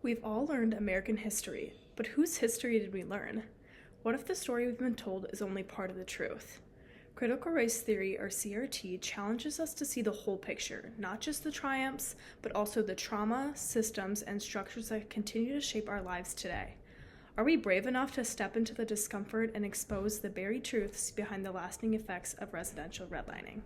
We've all learned American history, but whose history did we learn? What if the story we've been told is only part of the truth? Critical race theory, or CRT, challenges us to see the whole picture, not just the triumphs, but also the trauma, systems, and structures that continue to shape our lives today. Are we brave enough to step into the discomfort and expose the buried truths behind the lasting effects of residential redlining?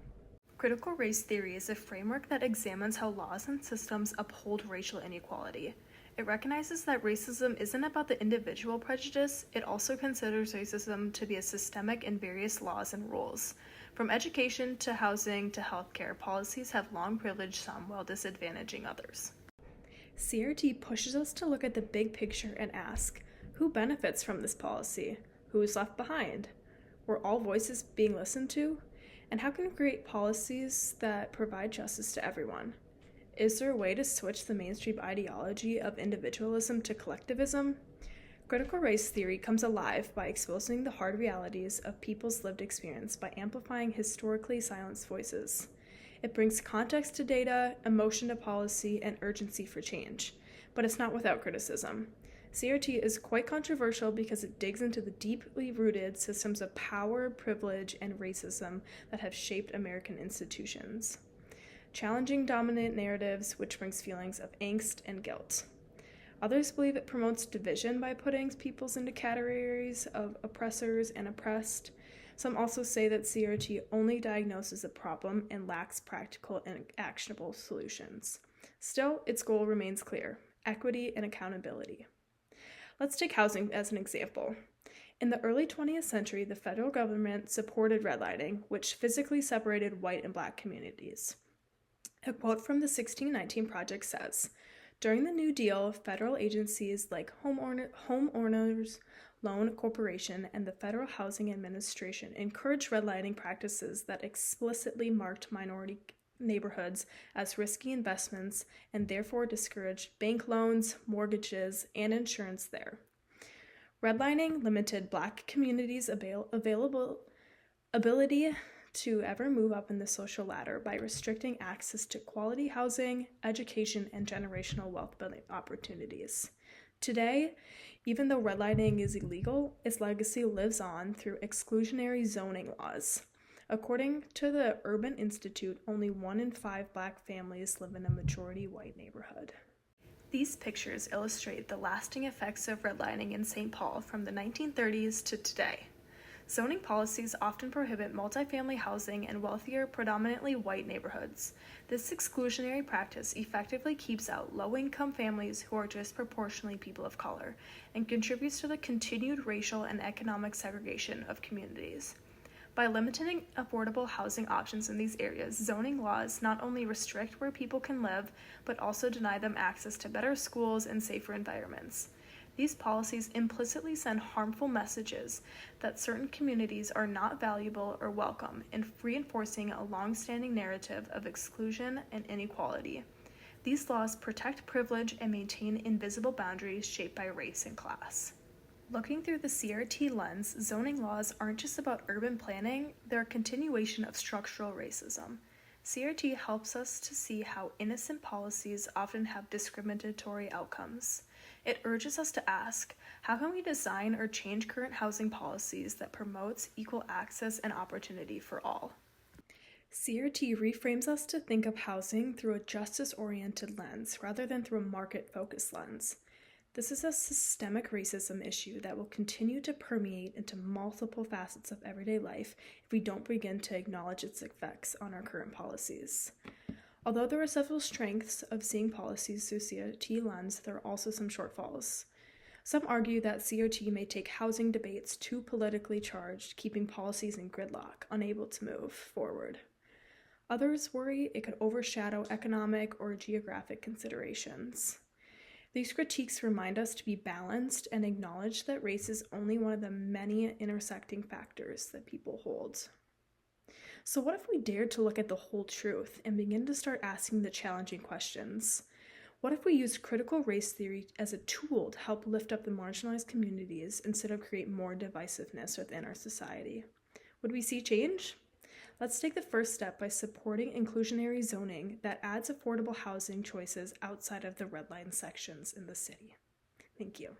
Critical race theory is a framework that examines how laws and systems uphold racial inequality. It recognizes that racism isn't about the individual prejudice, it also considers racism to be a systemic in various laws and rules. From education to housing to healthcare, policies have long privileged some while disadvantaging others. CRT pushes us to look at the big picture and ask, who benefits from this policy? Who is left behind? Were all voices being listened to? And how can we create policies that provide justice to everyone? Is there a way to switch the mainstream ideology of individualism to collectivism? Critical race theory comes alive by exposing the hard realities of people's lived experience by amplifying historically silenced voices. It brings context to data, emotion to policy, and urgency for change. But it's not without criticism. CRT is quite controversial because it digs into the deeply rooted systems of power, privilege, and racism that have shaped American institutions, challenging dominant narratives, which brings feelings of angst and guilt. Others believe it promotes division by putting peoples into categories of oppressors and oppressed. Some also say that CRT only diagnoses a problem and lacks practical and actionable solutions. Still, its goal remains clear: equity and accountability. Let's take housing as an example. In the early 20th century, the federal government supported redlining, which physically separated white and black communities. A quote from the 1619 Project says, "During the New Deal, federal agencies like Homeowners Loan Corporation and the Federal Housing Administration encouraged redlining practices that explicitly marked minority neighborhoods as risky investments and therefore discouraged bank loans, mortgages, and insurance there. Redlining limited black communities' ability to ever move up in the social ladder by restricting access to quality housing, education, and generational wealth building opportunities. Today, even though redlining is illegal, its legacy lives on through exclusionary zoning laws. According to the Urban Institute, only 1 in 5 black families live in a majority white neighborhood." These pictures illustrate the lasting effects of redlining in St. Paul from the 1930s to today. Zoning policies often prohibit multifamily housing in wealthier, predominantly white neighborhoods. This exclusionary practice effectively keeps out low-income families who are disproportionately people of color and contributes to the continued racial and economic segregation of communities. By limiting affordable housing options in these areas, zoning laws not only restrict where people can live, but also deny them access to better schools and safer environments. These policies implicitly send harmful messages that certain communities are not valuable or welcome, and reinforcing a long-standing narrative of exclusion and inequality. These laws protect privilege and maintain invisible boundaries shaped by race and class. Looking through the CRT lens, zoning laws aren't just about urban planning, they're a continuation of structural racism. CRT helps us to see how innocent policies often have discriminatory outcomes. It urges us to ask, how can we design or change current housing policies that promotes equal access and opportunity for all? CRT reframes us to think of housing through a justice-oriented lens rather than through a market-focused lens. This is a systemic racism issue that will continue to permeate into multiple facets of everyday life if we don't begin to acknowledge its effects on our current policies. Although there are several strengths of seeing policies through CRT lens, there are also some shortfalls. Some argue that CRT may take housing debates too politically charged, keeping policies in gridlock, unable to move forward. Others worry it could overshadow economic or geographic considerations. These critiques remind us to be balanced and acknowledge that race is only one of the many intersecting factors that people hold. So what if we dared to look at the whole truth and begin to start asking the challenging questions? What if we used critical race theory as a tool to help lift up the marginalized communities instead of create more divisiveness within our society? Would we see change? Let's take the first step by supporting inclusionary zoning that adds affordable housing choices outside of the red line sections in the city. Thank you.